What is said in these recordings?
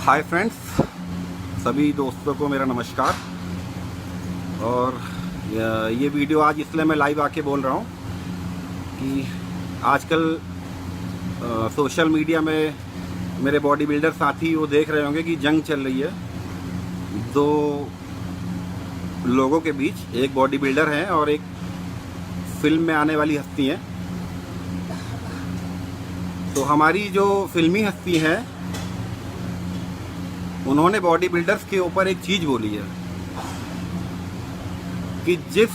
Hi friends, सभी दोस्तों को मेरा नमस्कार। और ये वीडियो आज इसलिए मैं लाइव आके बोल रहा हूँ कि आजकल सोशल मीडिया में मेरे बॉडी बिल्डर साथी वो देख रहे होंगे कि जंग चल रही है दो लोगों के बीच। एक बॉडी बिल्डर हैं और एक फिल्म में आने वाली हस्ती हैं। तो हमारी जो फिल्मी हस्ती है उन्होंने बॉडी बिल्डर्स के ऊपर एक चीज़ बोली है कि जिस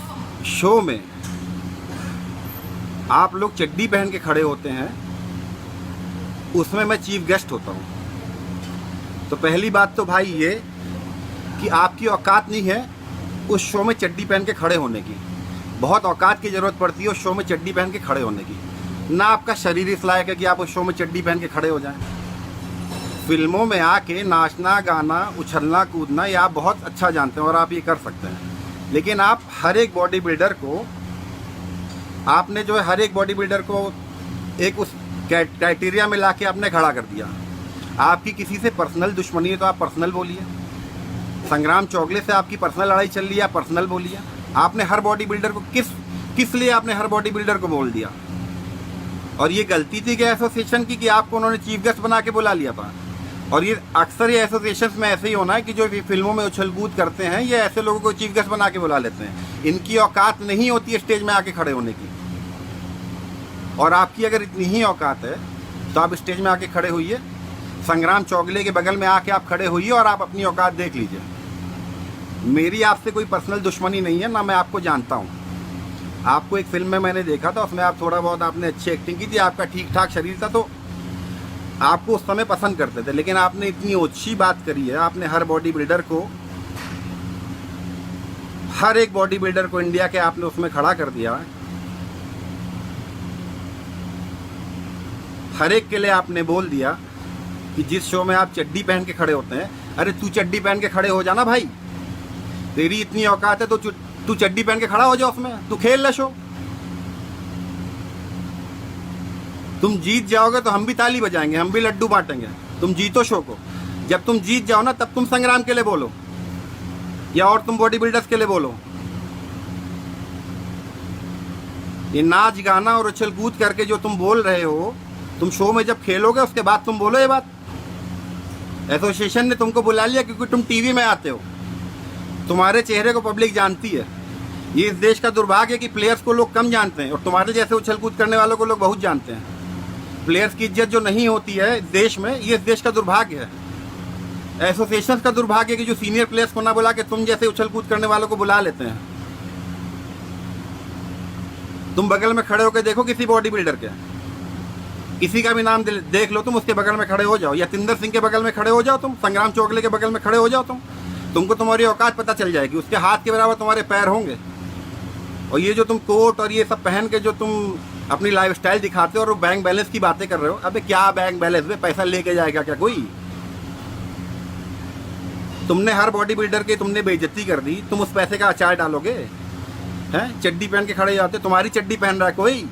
शो में आप लोग चड्डी पहन के खड़े होते हैं उसमें मैं चीफ गेस्ट होता हूँ। तो पहली बात तो भाई ये कि आपकी औकात नहीं है उस शो में चड्डी पहन के खड़े होने की। बहुत औकात की ज़रूरत पड़ती है उस शो में चड्डी पहन के खड़े होने की। ना आपका शरीर इस लायक है कि आप उस शो में चड्डी पहन के खड़े हो जाएं। फिल्मों में आके नाचना, गाना, उछलना, कूदना ये आप बहुत अच्छा जानते हैं और आप ये कर सकते हैं। लेकिन आप हर एक बॉडी बिल्डर को आपने जो है हर एक बॉडी बिल्डर को एक उस क्राइटेरिया में लाके आपने खड़ा कर दिया। आपकी किसी से पर्सनल दुश्मनी है तो आप पर्सनल बोलिए। संग्राम चौगले से आपकी पर्सनल लड़ाई चल रही है, आप पर्सनल बोलिए। आपने हर बॉडी बिल्डर को किस लिए आपने हर बॉडी बिल्डर को बोल दिया? और ये गलती थी कि एसोसिएशन की कि आपको उन्होंने चीफ गेस्ट बना के बुला लिया था। और ये अक्सर ये एसोसिएशन में ऐसे ही होना है कि जो फिल्मों में उछल कूद करते हैं ये ऐसे लोगों को चीफ गेस्ट बना के बुला लेते हैं। इनकी औकात नहीं होती है स्टेज में आके खड़े होने की। और आपकी अगर इतनी ही औकात है तो आप स्टेज में आके खड़े होइए, संग्राम चौगले के बगल में आके आप खड़े होइए और आप अपनी औकात देख लीजिए। मेरी आपसे कोई पर्सनल दुश्मनी नहीं है, ना मैं आपको जानता हूँ। आपको एक फिल्म में मैंने देखा था, उसमें आप थोड़ा बहुत आपने अच्छी एक्टिंग की थी, आपका ठीक ठाक शरीर था तो आपको उस समय पसंद करते थे। लेकिन आपने इतनी ओछी बात करी है, आपने हर बॉडी बिल्डर को, हर एक बॉडी बिल्डर को इंडिया के आपने उसमें खड़ा कर दिया। हर एक के लिए आपने बोल दिया कि जिस शो में आप चड्डी पहन के खड़े होते हैं, अरे तू चड्डी पहन के खड़े हो जाना भाई, तेरी इतनी औकात है तो तू चड्डी पहन के खड़ा हो जाओ, उसमें तू खेल ले शो। तुम जीत जाओगे तो हम भी ताली बजाएंगे, हम भी लड्डू बांटेंगे। तुम जीतो शो को। जब तुम जीत जाओ ना तब तुम संग्राम के लिए बोलो या और तुम बॉडी बिल्डर्स के लिए बोलो। ये नाच गाना और उछल कूद करके जो तुम बोल रहे हो, तुम शो में जब खेलोगे उसके बाद तुम बोलो ये बात। एसोसिएशन ने तुमको बुला लिया क्योंकि तुम टीवी में आते हो, तुम्हारे चेहरे को पब्लिक जानती है। ये इस देश का दुर्भाग्य है कि प्लेयर्स को लोग कम जानते हैं और तुम्हारे जैसे उछल कूद करने वालों को लोग बहुत जानते हैं। प्लेयर्स की इज्जत जो नहीं होती है इस देश में, ये इस देश का दुर्भाग्य है। एसोसिएशन का दुर्भाग्य है कि जो सीनियर प्लेयर्स को ना बुला के तुम जैसे उछल कूद करने वालों को बुला लेते हैं। तुम बगल में खड़े होकर देखो किसी बॉडी बिल्डर के, किसी का भी नाम देख लो, तुम उसके बगल में खड़े हो जाओ, या तिंदर सिंह के बगल में खड़े हो जाओ, तुम संग्राम चौगले के बगल में खड़े हो जाओ, तुमको तुम्हारी औकात पता चल जाएगी। उसके हाथ के बराबर तुम्हारे पैर होंगे। और ये जो तुम कोट और ये सब पहन के जो तुम अपनी लाइफ स्टाइल दिखाते हो और बैंक बैलेंस की बातें कर रहे हो, अबे क्या बैंक बैलेंस में पैसा लेके जाएगा क्या कोई? तुमने हर बॉडी बिल्डर की तुमने बेइज्जती कर दी, तुम उस पैसे का अचार डालोगे? हैं, चड्डी पहन के खड़े जाते, तुम्हारी चड्डी पहन रहा है कोई?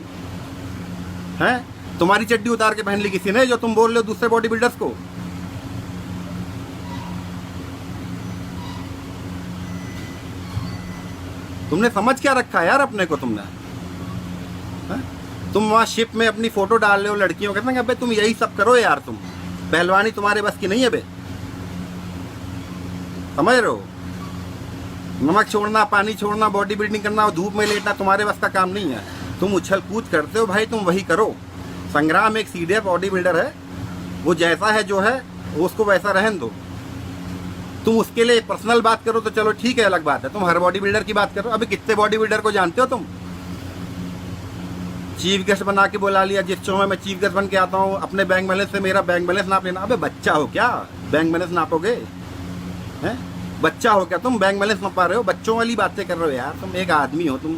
हैं, तुम्हारी चड्डी उतार के पहन ली किसी ने जो तुम बोल रहे हो दूसरे बॉडी बिल्डर्स को? तुमने समझ क्या रखा है यार अपने को? तुमने तुम वहाँ शिप में अपनी फोटो डाल रहे हो लड़कियों के संग। अबे तुम यही सब करो यार, तुम पहलवानी तुम्हारे बस की नहीं है बे, समझ रहे हो? नमक छोड़ना, पानी छोड़ना, बॉडी बिल्डिंग करना और धूप में लेटना तुम्हारे बस का काम नहीं है। तुम उछल कूद करते हो भाई, तुम वही करो। संग्राम एक सीरियस बॉडी बिल्डर है, वो जैसा है जो है उसको वैसा रहने दो। तुम उसके लिए पर्सनल बात करो तो चलो ठीक है, अलग बात है। तुम हर बॉडी बिल्डर की बात करो। अभी कितने बॉडी बिल्डर को जानते हो तुम? चीफ गेस्ट बना के बुला लिया। जिस शो में मैं चीफ गेस्ट बन के आता हूँ, अपने बैंक बैलेंस से मेरा बैंक बैलेंस नाप लेना। अबे बच्चा हो क्या, बैंक बैलेंस नापोगे? हैं, बच्चा हो क्या तुम? बैंक बैलेंस नापा रहे हो? बच्चों वाली बातें कर रहे हो यार। तुम एक आदमी हो, तुम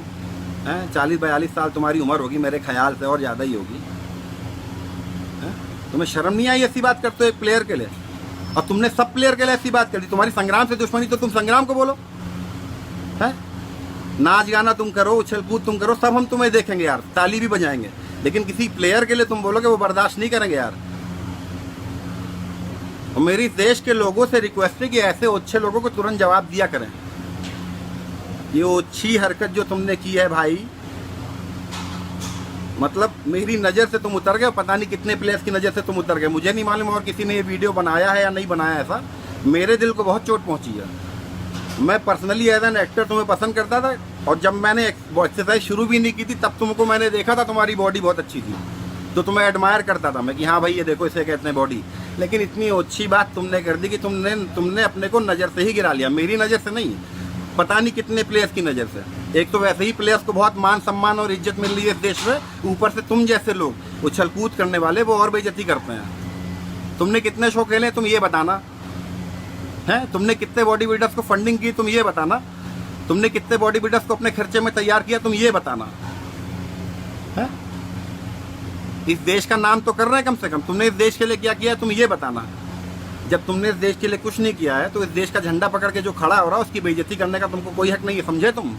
हैं, 40-42 साल तुम्हारी उम्र होगी मेरे ख्याल से, और ज़्यादा ही होगी। तुम्हें शर्म नहीं आई ऐसी बात करते हो एक प्लेयर के लिए? और तुमने सब प्लेयर के लिए ऐसी बात कर दी। तुम्हारी संग्राम से दुश्मनी तो तुम संग्राम को बोलो। हैं, नाच गाना तुम करो, उछल कूद तुम करो, सब हम तुम्हें देखेंगे यार, ताली भी बजाएंगे। लेकिन किसी प्लेयर के लिए तुम बोलोगे वो बर्दाश्त नहीं करेंगे यार। और मेरी देश के लोगों से रिक्वेस्ट है कि ऐसे ओछे लोगों को तुरंत जवाब दिया करें। ये ओछी हरकत जो तुमने की है भाई, मतलब मेरी नज़र से तुम उतर गए, पता नहीं कितने प्लेयर्स की नज़र से तुम उतर गए, मुझे नहीं मालूम और किसी ने ये वीडियो बनाया है या नहीं बनाया। ऐसा मेरे दिल को बहुत चोट पहुंची है। मैं पर्सनली एज एन एक्टर तुम्हें पसंद करता था, और जब मैंने एक्सरसाइज शुरू भी नहीं की थी तब तुमको मैंने देखा था, तुम्हारी बॉडी बहुत अच्छी थी, तो तुम्हें एडमायर करता था मैं कि हाँ भाई ये देखो इसे कहते हैं बॉडी। लेकिन इतनी अच्छी बात तुमने कर दी कि तुमने अपने को नज़र से ही गिरा लिया, मेरी नज़र से नहीं, पता नहीं कितने प्लेयर्स की नज़र से। एक तो वैसे ही प्लेयर्स को बहुत मान सम्मान और इज्जत मिल रही है इस देश में, ऊपर से तुम जैसे लोग उछल कूद करने वाले वो और बेइज्जती करते हैं। तुमने कितने शो खेले तुम ये बताना है, तुमने कितने बॉडी बिल्डर्स को फंडिंग की तुम ये बताना, तुमने कितने बॉडी बिल्डर्स को अपने खर्चे में तैयार किया तुम ये बताना है। इस देश का नाम तो कर रहे हैं कम से कम, तुमने इस देश के लिए क्या किया तुम ये बताना। जब तुमने इस देश के लिए कुछ नहीं किया है तो इस देश का झंडा पकड़ के जो खड़ा हो रहा है उसकी बेइज्जती करने का तुमको कोई हक नहीं है, समझे तुम?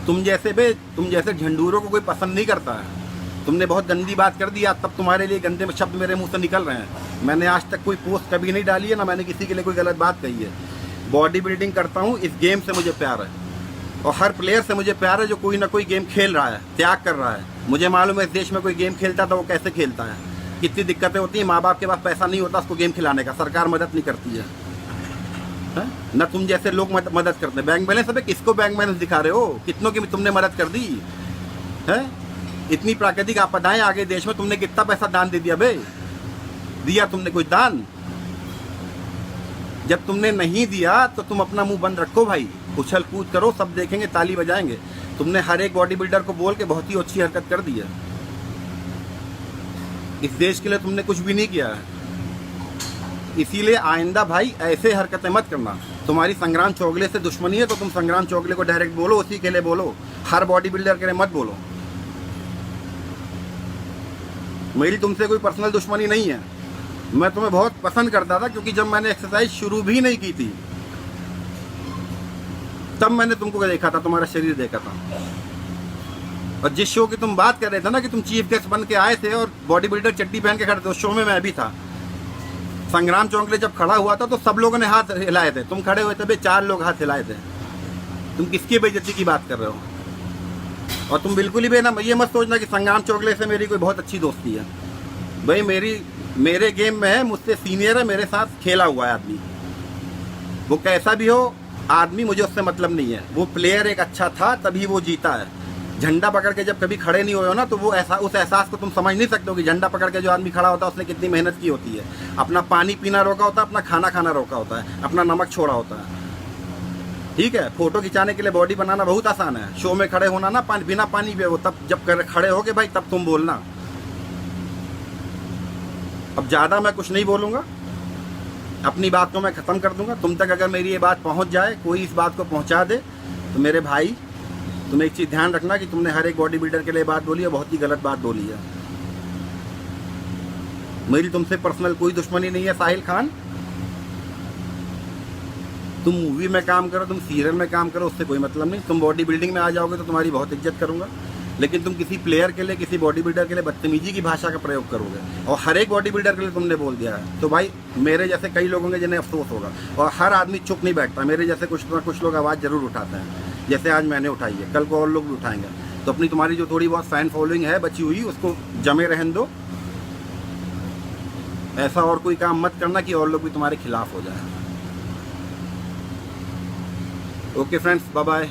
तुम जैसे झंडूरों को कोई पसंद नहीं करता है। तुमने बहुत गंदी बात कर दी, आज तब तुम्हारे लिए गंदे शब्द मेरे मुंह से निकल रहे हैं। मैंने आज तक कोई पोस्ट कभी नहीं डाली है, ना मैंने किसी के लिए कोई गलत बात कही है। बॉडी बिल्डिंग करता हूँ, इस गेम से मुझे प्यार है और हर प्लेयर से मुझे प्यार है जो कोई ना कोई गेम खेल रहा है, त्याग कर रहा है। मुझे मालूम है इस देश में कोई गेम खेलता था वो कैसे खेलता है, कितनी दिक्कतें होती हैं। माँ बाप के पास पैसा नहीं होता उसको गेम खिलाने का, सरकार मदद नहीं करती है न तुम जैसे लोग मदद करते हैं। बैंक बैलेंस, अबे किसको बैंक बैलेंस दिखा रहे हो? कितनों की तुमने मदद कर दी है? इतनी प्राकृतिक आपदाएं आ गई देश में, तुमने कितना पैसा दान दे दिया बे? दिया तुमने कोई दान? जब तुमने नहीं दिया तो तुम अपना मुंह बंद रखो भाई, उछल कूद करो, सब देखेंगे, ताली बजाएंगे। तुमने हर एक बॉडी बिल्डर को बोल के बहुत ही अच्छी हरकत कर दी है। इस देश के लिए तुमने कुछ भी नहीं किया है, इसीलिए आइंदा भाई ऐसे हरकतें मत करना। तुम्हारी संग्राम चौगले से दुश्मनी है तो तुम संग्राम चौगले को डायरेक्ट बोलो, उसी के लिए बोलो, हर बॉडी बिल्डर के लिए मत बोलो। मेरी तुमसे कोई पर्सनल दुश्मनी नहीं है, मैं तुम्हें बहुत पसंद करता था क्योंकि जब मैंने एक्सरसाइज शुरू भी नहीं की थी तब मैंने तुमको देखा था, तुम्हारा शरीर देखा था। और जिस शो की तुम बात कर रहे थे ना कि तुम चीफ गेस्ट बन के आए थे और बॉडी बिल्डर चड्डी पहन के खड़े थे, उस शो में मैं भी था। संग्राम चौगले जब खड़ा हुआ था तो सब लोगों ने हाथ हिलाए थे, तुम खड़े हुए थे भाई 4 लोग हाथ हिलाए थे। तुम किसकी बेइज्जती की बात कर रहे हो? और तुम बिल्कुल ही ना ये मत सोचना कि संग्राम चौगले से मेरी कोई बहुत अच्छी दोस्ती है। भाई मेरे गेम में है, मुझसे सीनियर है, मेरे साथ खेला हुआ है आदमी, वो कैसा भी हो आदमी, मुझे उससे मतलब नहीं है। वो प्लेयर एक अच्छा था तभी वो जीता है। झंडा पकड़ के जब कभी खड़े नहीं हुए हो ना तो वो उस एहसास को तुम समझ नहीं सकते हो कि झंडा पकड़ के जो आदमी खड़ा होता है उसने कितनी मेहनत की होती है। अपना पानी पीना रोका होता है, अपना खाना खाना रोका होता है, अपना नमक छोड़ा होता है। ठीक है, फोटो खिंचाने के लिए बॉडी बनाना बहुत आसान है, शो में खड़े होना ना बिना पानी पिए हो, तब जब खड़े हो गए भाई तब तुम बोलना। अब ज़्यादा मैं कुछ नहीं बोलूँगा, अपनी बात को मैं ख़त्म कर दूंगा। तुम तक अगर मेरी ये बात पहुंच जाए, कोई इस बात को पहुंचा दे, तो मेरे भाई तुम एक चीज़ ध्यान रखना कि तुमने हर एक बॉडी बिल्डर के लिए बात बोली है, बहुत ही गलत बात बोली है। मेरी तुमसे पर्सनल कोई दुश्मनी नहीं है साहिल खान। तुम मूवी में काम करो, तुम सीरियल में काम करो, उससे कोई मतलब नहीं। तुम बॉडी बिल्डिंग में आ जाओगे तो तुम्हारी बहुत इज्जत करूंगा, लेकिन तुम किसी प्लेयर के लिए, किसी बॉडी बिल्डर के लिए बदतमीजी की भाषा का प्रयोग करोगे और हर एक बॉडी बिल्डर के लिए तुमने बोल दिया है, तो भाई मेरे जैसे कई लोग होंगे जिन्हें अफसोस होगा। और हर आदमी चुप नहीं बैठता, मेरे जैसे कुछ लोग आवाज़ जरूर उठाते हैं, जैसे आज मैंने उठाई है, कल को और लोग भी उठाएंगे। तो अपनी तुम्हारी जो थोड़ी बहुत फैन फॉलोइंग है बची हुई, उसको जमे रहने दो। ऐसा और कोई काम मत करना कि और लोग भी तुम्हारे खिलाफ हो जाए। Okay friends, bye bye.